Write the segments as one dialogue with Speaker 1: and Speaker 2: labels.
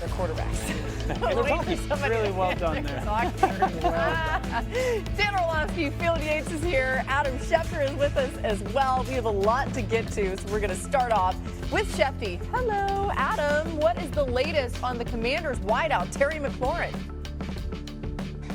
Speaker 1: the quarterbacks.
Speaker 2: Really well done there.
Speaker 1: Dan Orlovsky, Field Yates is here. Adam Schefter is with us as well. We have a lot to get to, so we're going to start off with Shefty. Hello, Adam. What is the latest on the Commanders' wideout, Terry McLaurin?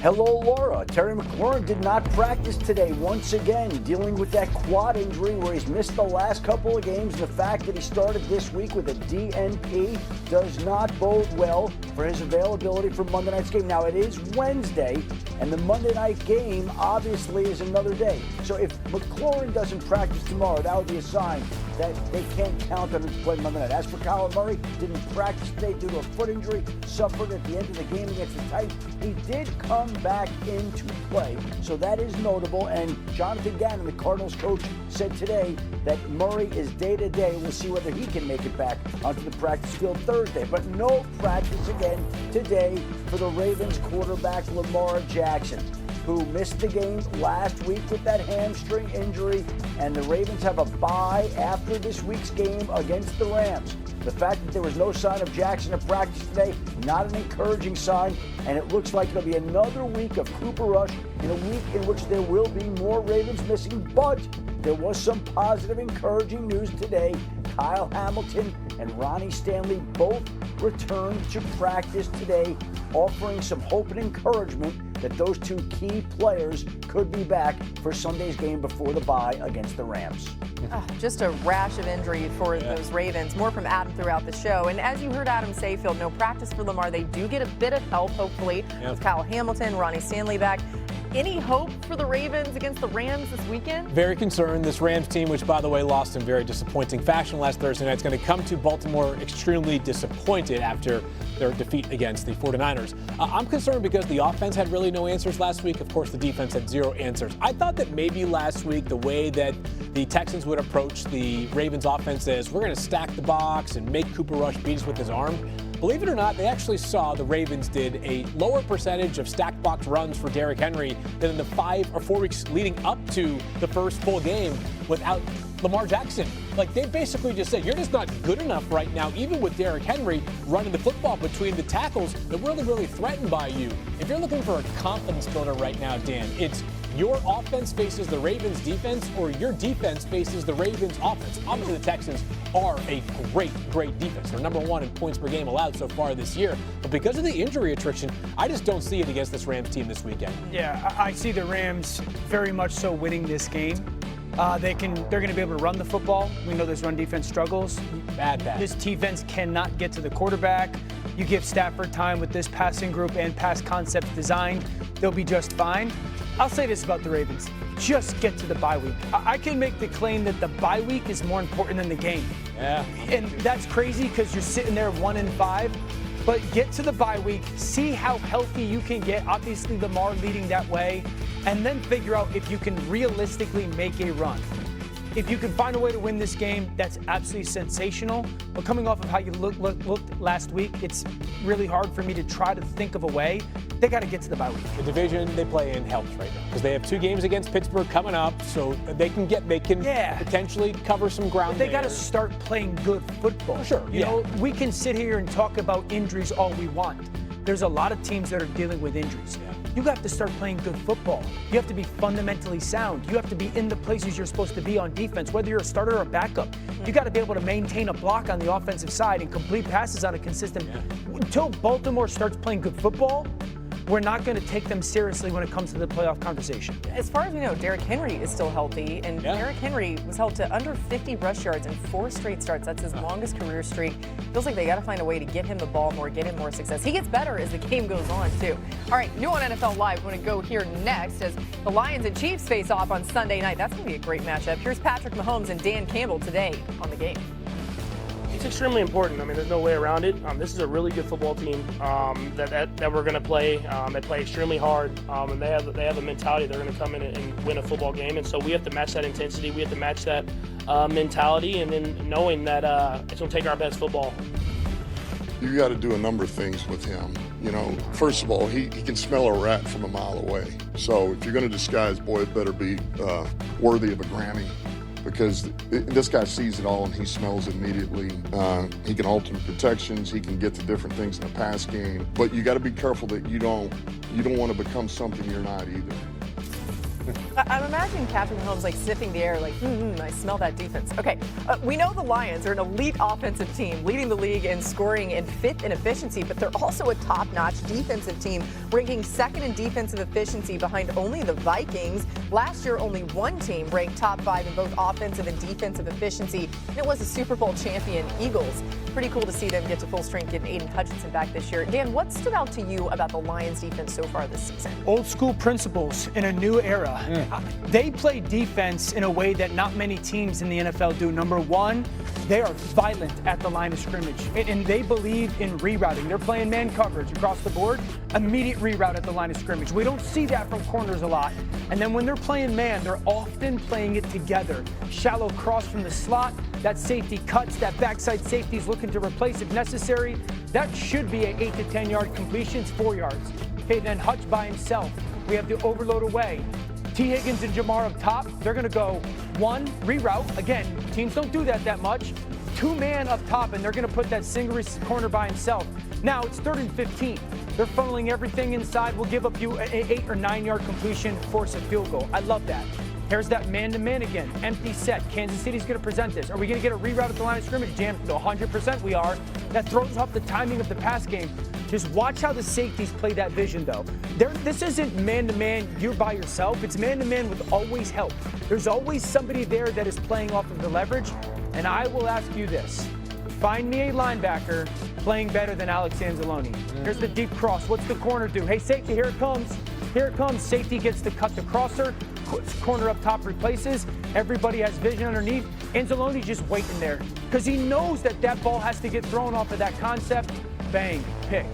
Speaker 3: Hello, Laura. Terry McLaurin did not practice today once again, dealing with that quad injury where he's missed the last couple of games. The fact that he started this week with a DNP does not bode well for his availability for Monday night's game. Now, it is Wednesday, and the Monday night game obviously is another day. So if McLaurin doesn't practice tomorrow, that would be a sign that they can't count on him to play Monday night. As for Kyler Murray, didn't practice today due to a foot injury, suffered at the end of the game against the Titans. He did come back into play, so that is notable. And Jonathan Gannon, the Cardinals coach, said today that Murray is day-to-day. We'll see whether he can make it back onto the practice field Thursday. But no practice again today for the Ravens quarterback Lamar Jackson, who missed the game last week with that hamstring injury, and the Ravens have a bye after this week's game against the Rams. The fact that there was no sign of Jackson at practice today, not an encouraging sign, and it looks like it'll be another week of Cooper Rush in a week in which there will be more Ravens missing, but there was some positive, encouraging news today. Kyle Hamilton and Ronnie Stanley both returned to practice today, offering some hope and encouragement that those two key players could be back for Sunday's game before the bye against the Rams.
Speaker 1: Oh, just a rash of injury for those Ravens. More from Adam throughout the show. And as you heard Adam say, Phil, no practice for Lamar. They do get a bit of help, hopefully, with Kyle Hamilton, Ronnie Stanley back. Any hope for the Ravens against the Rams this weekend?
Speaker 4: Very concerned. This Rams team, which, by the way, lost in very disappointing fashion last Thursday night, is going to come to Baltimore extremely disappointed after their defeat against the 49ers. I'm concerned because the offense had really no answers last week. Of course, the defense had zero answers. I thought that maybe last week the way that the Texans would approach the Ravens offense is we're going to stack the box and make Cooper Rush beat us with his arm. Believe it or not, they actually saw the Ravens did a lower percentage of stacked box runs for Derrick Henry than in the 5 or 4 weeks leading up to the first full game without Lamar Jackson. Like, they basically just said, you're just not good enough right now, even with Derrick Henry running the football between the tackles. They're really threatened by you. If you're looking for a confidence builder right now, Dan, it's your offense faces the Ravens defense or your defense faces the Ravens offense. Obviously, the Texans are a great defense. They're number 1 in points per game allowed so far this year. But because of the injury attrition, I just don't see it against this Rams team this weekend.
Speaker 2: Yeah, I see the Rams very much so winning this game. They're going to be able to run the football. We know this run defense struggles.
Speaker 4: Bad.
Speaker 2: This defense cannot get to the quarterback. You give Stafford time with this passing group and pass concept designed, they'll be just fine. I'll say this about the Ravens. Just get to the bye week. I can make the claim that the bye week is more important than the game.
Speaker 4: Yeah.
Speaker 2: And that's crazy because you're sitting there 1-5. But get to the bye week, see how healthy you can get. Obviously, Lamar leading that way. And then figure out if you can realistically make a run. If you can find a way to win this game, that's absolutely sensational. But coming off of how you looked last week, it's really hard for me to try to think of a way. They got to get to the bye week.
Speaker 4: The division they play in helps right now because they have 2 games against Pittsburgh coming up, so they can potentially cover some ground.
Speaker 2: But they got to start playing good football.
Speaker 4: For sure.
Speaker 2: You know, we can sit here and talk about injuries all we want. There's a lot of teams that are dealing with injuries.
Speaker 4: Yeah.
Speaker 2: You have to start playing good football. You have to be fundamentally sound. You have to be in the places you're supposed to be on defense, whether you're a starter or a backup. You got to be able to maintain a block on the offensive side and complete passes on a consistent. Until Baltimore starts playing good football, we're not going to take them seriously when it comes to the playoff conversation.
Speaker 1: As far as we know, Derrick Henry is still healthy, and Derrick Henry was held to under 50 rush yards in 4 straight starts. That's his longest career streak. Feels like they got to find a way to get him the ball more, get him more success. He gets better as the game goes on, too. All right, new on NFL Live. We're going to go here next as the Lions and Chiefs face off on Sunday night. That's going to be a great matchup. Here's Patrick Mahomes and Dan Campbell today on the game.
Speaker 5: It's extremely important. I mean, there's no way around it. This is a really good football team that we're going to play. They play extremely hard, and they have a mentality. They're going to come in and win a football game, and so we have to match that intensity. We have to match that mentality, and then knowing that it's going to take our best football.
Speaker 6: You got to do a number of things with him. You know, first of all, he can smell a rat from a mile away. So if you're going to disguise, boy, it better be worthy of a Grammy. because this guy sees it all and he smells it immediately. He can alter protections. He can get to different things in the pass game. But you got to be careful that you don't want to become something you're not either.
Speaker 1: I'm imagining Patrick Mahomes like sniffing the air like, I smell that defense. Okay, we know the Lions are an elite offensive team, leading the league in scoring and fifth in efficiency, but they're also a top-notch defensive team, ranking second in defensive efficiency behind only the Vikings. Last year, only one team ranked top 5 in both offensive and defensive efficiency, and it was the Super Bowl champion Eagles. Pretty cool to see them get to full strength, getting Aiden Hutchinson back this year. Dan, what stood out to you about the Lions defense so far this season?
Speaker 2: Old school principles in a new era. They play defense in a way that not many teams in the NFL do. Number one, they are violent at the line of scrimmage, and they believe in rerouting. They're playing man coverage across the board, immediate reroute at the line of scrimmage. We don't see that from corners a lot. And then when they're playing man, they're often playing it together. Shallow cross from the slot, that safety cuts, that backside safety is looking to replace if necessary. That should be an 8 to 10 yard completion, it's 4 yards. Okay, then Hutch by himself. We have the overload away. T. Higgins and Jamar up top, they're going to go one, reroute. Again, teams don't do that much. 2-man up top, and they're going to put that single corner by himself. Now it's 3rd and 15. They're funneling everything inside. We'll give up you an 8 or 9 yard completion, force a field goal. I love that. Here's that man-to-man again. Empty set. Kansas City's going to present this. Are we going to get a reroute at the line of scrimmage? Jam, 100% we are. That throws off the timing of the pass game. Just watch how the safeties play that vision, though. This isn't man-to-man, you're by yourself. It's man-to-man with always help. There's always somebody there that is playing off of the leverage. And I will ask you this. Find me a linebacker playing better than Alex Anzalone. Here's the deep cross. What's the corner do? Hey, safety, here it comes. Here it comes. Safety gets to cut the crosser. Corner up top replaces. Everybody has vision underneath. Anzalone's just waiting there because he knows that ball has to get thrown off of that concept. Bang, pick.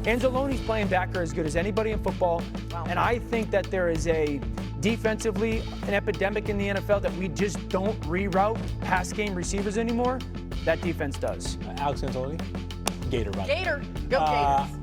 Speaker 2: Anzalone's playing backer as good as anybody in football. Wow. And I think that there is a defensively an epidemic in the NFL that we just don't reroute pass game receivers anymore. That defense does.
Speaker 4: Alex Anzalone, Gator, right?
Speaker 1: Gator, go Gators.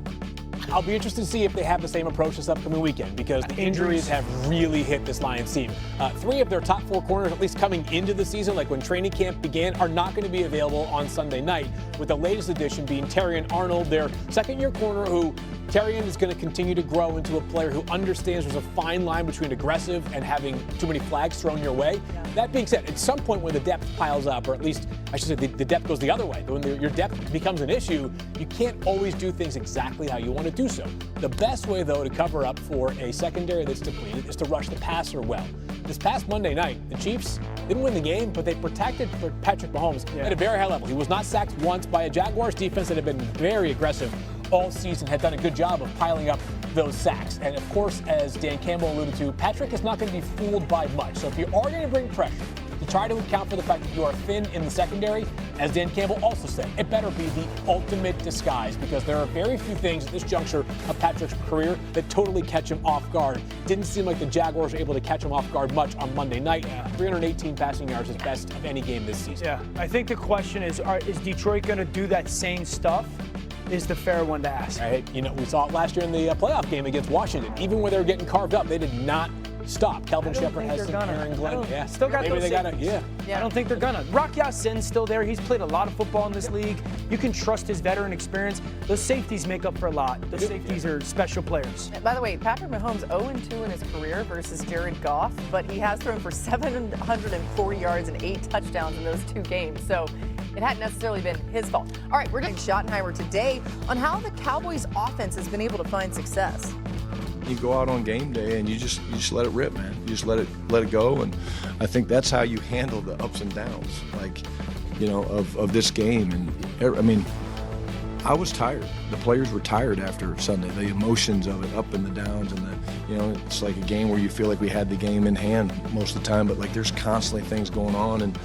Speaker 4: I'll be interested to see if they have the same approach this upcoming weekend because the injuries have really hit this Lions team. 3 of their top 4 corners, at least coming into the season, like when training camp began, are not going to be available on Sunday night, with the latest addition being Terrion Arnold, their second-year corner, who Terrion is going to continue to grow into a player who understands there's a fine line between aggressive and having too many flags thrown your way. Yeah. That being said, at some point when the depth piles up, or at least I should say the depth goes the other way, when your depth becomes an issue, you can't always do things exactly how you want to do so. The best way, though, to cover up for a secondary that's depleted is to rush the passer well. This past Monday night, the Chiefs didn't win the game, but they protected Patrick Mahomes at a very high level. He was not sacked once by a Jaguars defense that had been very aggressive all season, had done a good job of piling up those sacks. And of course, as Dan Campbell alluded to, Patrick is not going to be fooled by much. So if you are going to bring pressure, to try to account for the fact that you are thin in the secondary, as Dan Campbell also said, it better be the ultimate disguise because there are very few things at this juncture of Patrick's career that totally catch him off guard. Didn't seem like the Jaguars were able to catch him off guard much on Monday night. 318 passing yards is best of any game this season.
Speaker 2: Yeah, I think the question is Detroit going to do that same stuff? Is the fair one to ask.
Speaker 4: Right. You know, we saw it last year in the playoff game against Washington. Even when they were getting carved up, they did not stop. Kelvin Shepard has some Aaron Glenn. Yeah,
Speaker 2: still got
Speaker 4: maybe
Speaker 2: those
Speaker 4: they got it. Yeah.
Speaker 2: I don't think they're gonna. Rock Ya-Sin's still there. He's played a lot of football in this league. You can trust his veteran experience. Those safeties make up for a lot. Those safeties are special players.
Speaker 1: By the way, Patrick Mahomes 0-2 in his career versus Jared Goff, but he has thrown for 740 yards and 8 touchdowns in those 2 games. So it hadn't necessarily been his fault. All right, we're doing Schottenheimer today on how the Cowboys offense has been able to find success.
Speaker 7: You go out on game day and you just let it rip, man. You just let it go, and I think that's how you handle the ups and downs, like, you know, of this game. And I mean, I was tired. The players were tired after Sunday. The emotions of it, up and the downs, and you know, it's like a game where you feel like we had the game in hand most of the time, but like there's constantly things going on, and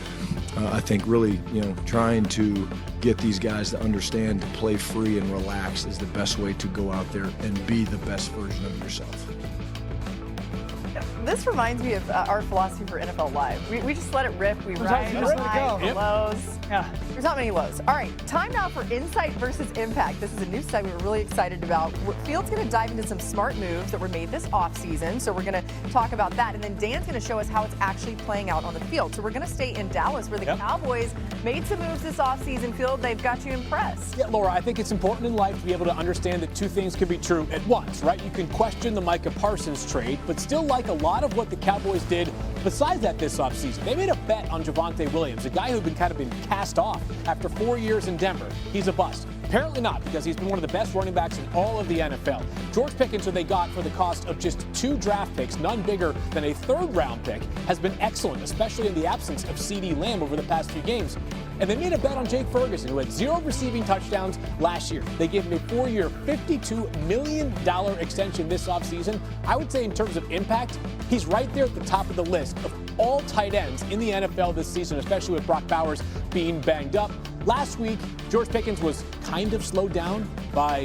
Speaker 7: I think really, you know, trying to get these guys to understand to play free and relax is the best way to go out there and be the best version of yourself.
Speaker 1: This reminds me of our philosophy for NFL Live. We just let it rip. We ride the highs, the lows.
Speaker 2: Yeah.
Speaker 1: There's not many lows. All right, time now for Insight versus Impact. This is a new segment we're really excited about. Field's going to dive into some smart moves that were made this offseason, so we're going to talk about that. And then Dan's going to show us how it's actually playing out on the field. So we're going to stay in Dallas, where the Cowboys made some moves this offseason. Field, they've got you impressed.
Speaker 4: Yeah, Laura, I think it's important in life to be able to understand that two things can be true at once, right? You can question the Micah Parsons trade, but still like a lot of what the Cowboys did besides that this offseason. They made a bet on Javonte Williams, a guy who'd been kind of been cast off after 4 years in Denver. He's a bust. Apparently not, because he's been one of the best running backs in all of the NFL. George Pickens, who they got for the cost of just 2 draft picks, none bigger than a 3rd-round pick, has been excellent, especially in the absence of CeeDee Lamb over the past few games. And they made a bet on Jake Ferguson, who had 0 receiving touchdowns last year. They gave him a 4-year, $52 million extension this offseason. I would say in terms of impact, he's right there at the top of the list of all tight ends in the NFL this season, especially with Brock Bowers being banged up. Last week, George Pickens was kind of slowed down by